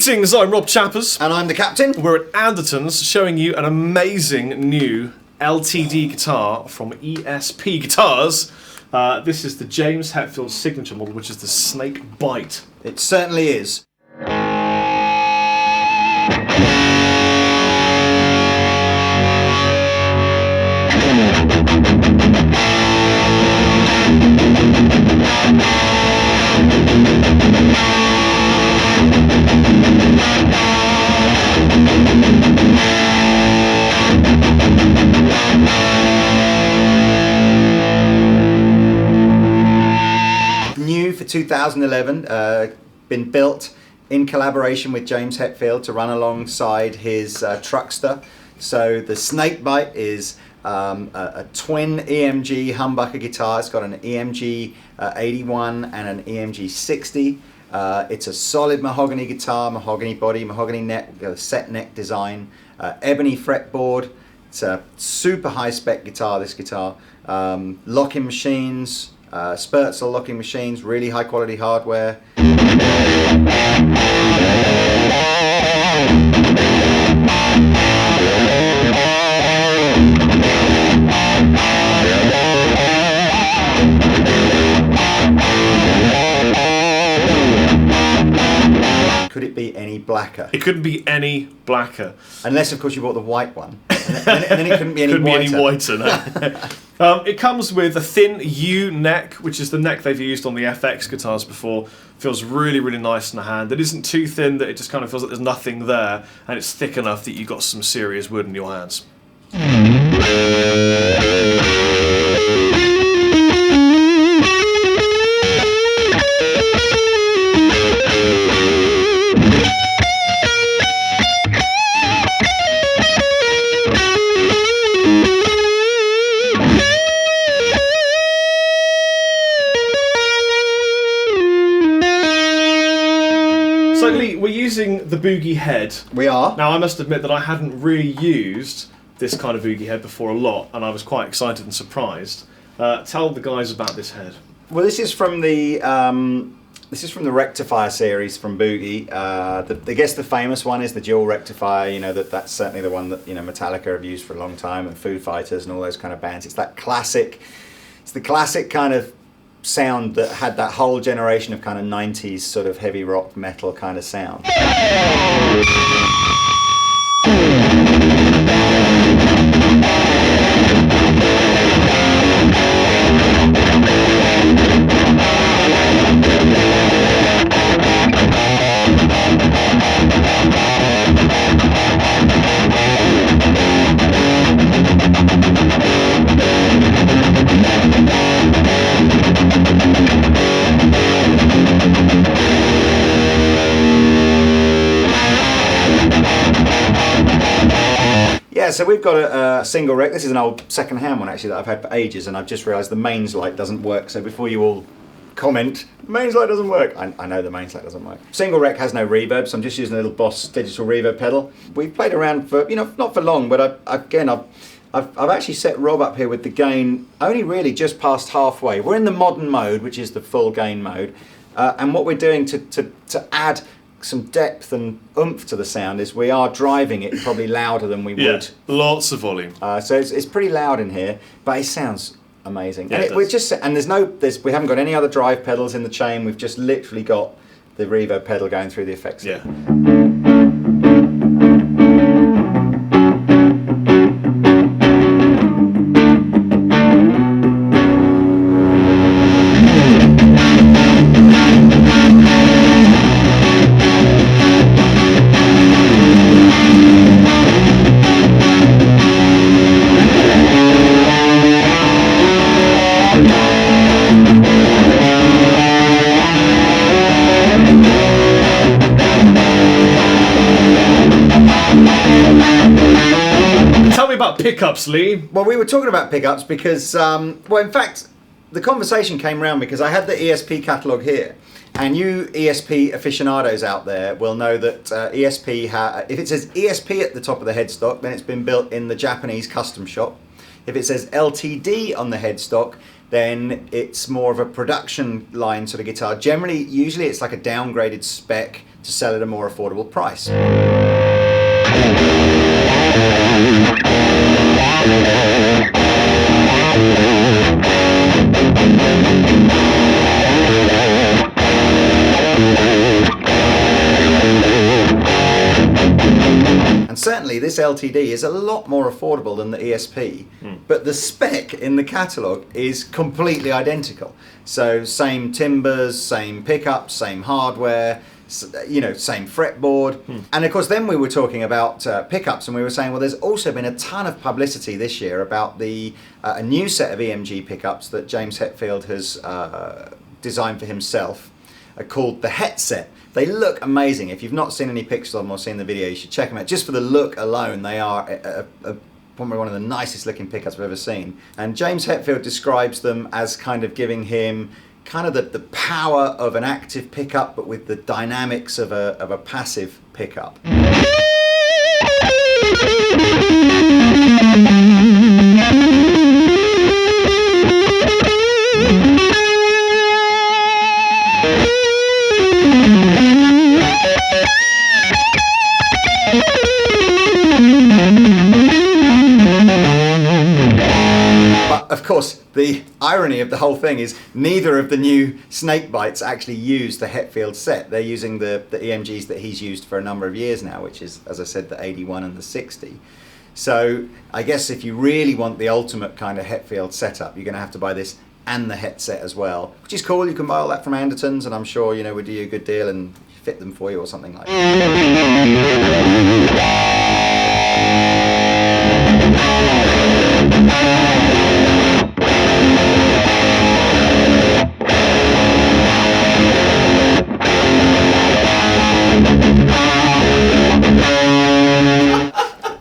Greetings, I'm Rob Chappers. And I'm the captain. We're at Anderton's showing you an amazing new LTD guitar from ESP Guitars. This is the James Hetfield signature model, which is the Snakebite. It certainly is. New for 2011, been built in collaboration with James Hetfield to run alongside his Truckster. So the Snakebite is a twin EMG humbucker guitar. It's got an EMG 81 and an EMG 60. It's a solid mahogany guitar, mahogany body, mahogany neck, set neck design, ebony fretboard. It's a super high spec guitar, this guitar. Locking machines, Spertzel locking machines, really high quality hardware. Could it be any blacker? It couldn't be any blacker. Unless, of course, you bought the white one. And then it couldn't be any whiter. No. It comes with a thin U neck, which is the neck they've used on the FX guitars before. Feels really, really nice in the hand. It isn't too thin that it just kind of feels like there's nothing there, and it's thick enough that you've got some serious wood in your hands. So Lee, we're using the Boogie head. We are. Now I must admit that I hadn't really used this kind of Boogie head before a lot, and I was quite excited and surprised. Tell the guys about this head. Well, this is from the Rectifier series from Boogie. I guess the famous one is the dual rectifier. You know, that's certainly the one that Metallica have used for a long time, and Foo Fighters and all those kind of bands. It's that classic. It's the classic kind of sound that had that whole generation of kind of 90s sort of heavy rock metal kind of sound. Yeah, so we've got a single rec. This is an old second-hand one actually that I've had for ages, and I've just realised the mains light doesn't work. So before you all comment, the mains light doesn't work. I know the mains light doesn't work. Single rec has no reverb, so I'm just using a little Boss digital reverb pedal. We've played around for not for long, but I've actually set Rob up here with the gain only really just past halfway. We're in the modern mode, which is the full gain mode, and what we're doing to add some depth and oomph to the sound is we are driving it probably louder than we would. Lots of volume. So it's pretty loud in here, but it sounds amazing. Yeah, and we haven't got any other drive pedals in the chain. We've just literally got the reverb pedal going through the effects. Yeah. Pickups, Lee. Well, we were talking about pickups because, in fact, the conversation came around because I had the ESP catalogue here, and you ESP aficionados out there will know that ESP, if it says ESP at the top of the headstock, then it's been built in the Japanese custom shop. If it says LTD on the headstock, then it's more of a production line sort of guitar. Generally, usually it's like a downgraded spec to sell at a more affordable price. And certainly this LTD is a lot more affordable than the ESP, but the spec in the catalogue is completely identical. So same timbers, same pickups, same hardware, same fretboard. And of course then we were talking about pickups, and we were saying, well, there's also been a ton of publicity this year about a new set of EMG pickups that James Hetfield has designed for himself, called the Het set. They look amazing. If you've not seen any pictures of them or seen the video, you should check them out. Just for the look alone, they are probably one of the nicest looking pickups I've ever seen. And James Hetfield describes them as kind of giving him kind of the power of an active pickup, but with the dynamics of a passive pickup. Of course, the irony of the whole thing is neither of the new Snakebytes actually use the Hetfield set. They're using the EMGs that he's used for a number of years now, which is, as I said, the 81 and the 60. So I guess if you really want the ultimate kind of Hetfield setup, you're going to have to buy this and the Het set as well, which is cool. You can buy all that from Anderton's, and I'm sure, we'd do you a good deal and fit them for you or something like that.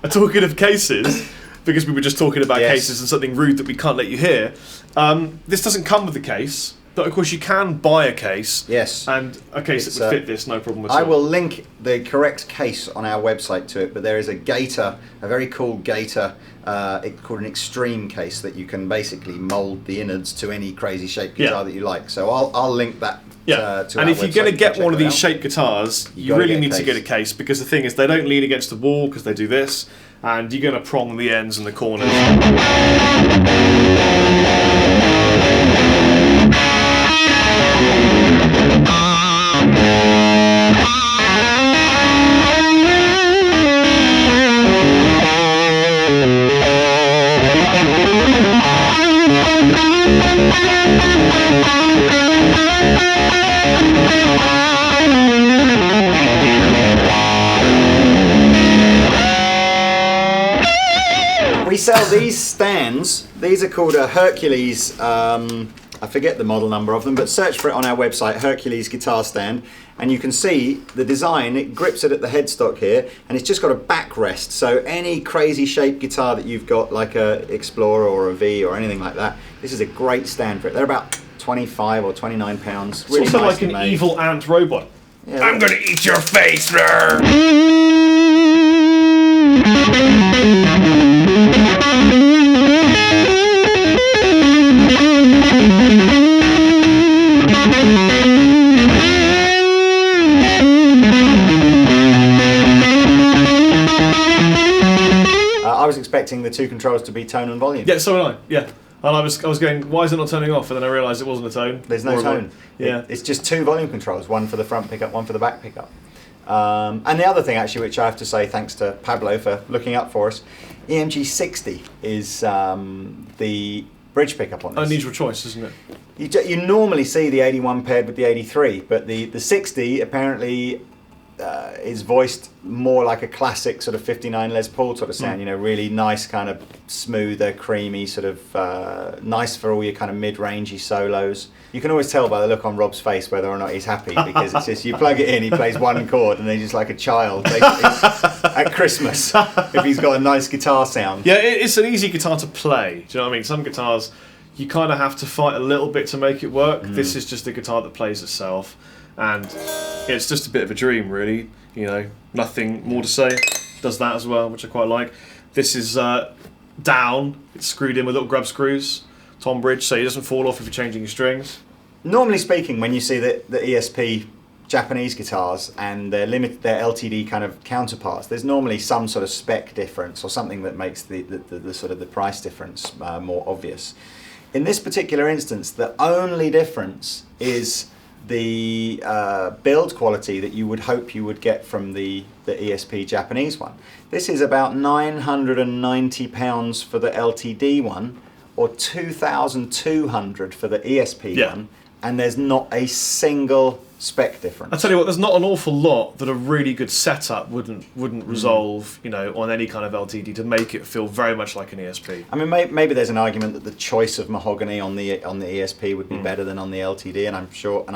Talking of cases, because we were just talking about cases and something rude that we can't let you hear, this doesn't come with the case, but of course you can buy a case. Yes. And a case that would fit this, no problem at all. I will link the correct case on our website to it, but there is a Gator, a very cool Gator, called an Extreme case that you can basically mould the innards to any crazy shaped guitar that you like. So I'll link that. And if you're going to get one of these shaped guitars, you really need to get a case, because the thing is, they don't lean against the wall because they do this, and you're going to prong the ends and the corners. We sell these stands. These are called a Hercules, I forget the model number of them, but search for it on our website, Hercules guitar stand, and you can see the design. It grips it at the headstock here, and it's just got a backrest, so any crazy shaped guitar that you've got, like a Explorer or a V or anything like that, this is a great stand for it. They're about 25 or 29 pounds. Really it's also nicely like an made. evil ant robot. Yeah, I'm gonna eat your face, I was expecting the two controls to be tone and volume. Yeah, so did I. Yeah. And I was going, why is it not turning off? And then I realised it wasn't a tone. There's no tone. Yeah. It's just two volume controls, one for the front pickup, one for the back pickup. And the other thing, actually, which I have to say thanks to Pablo for looking up for us, EMG 60 is the bridge pickup on this. Unusual choice, isn't it? You normally see the 81 paired with the 83, but the 60 apparently is voiced more like a classic sort of 59 Les Paul sort of sound, really nice, kind of smoother, creamy, sort of nice for all your kind of mid-rangey solos. You can always tell by the look on Rob's face whether or not he's happy, because it's just, you plug it in, he plays one chord, and he's just like a child at Christmas if he's got a nice guitar sound. Yeah, it's an easy guitar to play. Do you know what I mean? Some guitars, you kind of have to fight a little bit to make it work. This is just a guitar that plays itself. And it's just a bit of a dream, really. Nothing more to say. Does that as well, which I quite like. This is down. It's screwed in with little grub screws. Tom bridge, so it doesn't fall off if you're changing your strings. Normally speaking, when you see the ESP Japanese guitars and their LTD kind of counterparts, there's normally some sort of spec difference or something that makes the sort of the price difference more obvious. In this particular instance, the only difference is the build quality that you would hope you would get from the ESP Japanese one. This is about £990 for the LTD one, or $2,200 for the ESP one, and there's not a single spec difference. I tell you what, there's not an awful lot that a really good setup wouldn't resolve, you know, on any kind of LTD to make it feel very much like an ESP. I mean, maybe there's an argument that the choice of mahogany on the ESP would be better than on the LTD, and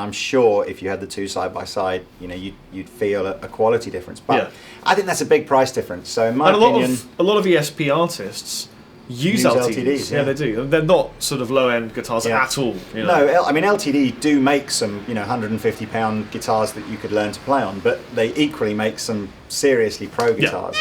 I'm sure if you had the two side by side, you know, you'd feel a quality difference. But I think that's a big price difference. So in my opinion, a lot of ESP artists use LTDs. Yeah, they do. They're not sort of low-end guitars at all. You know? No, I mean LTD do make some, you know, £150 guitars that you could learn to play on, but they equally make some seriously pro guitars.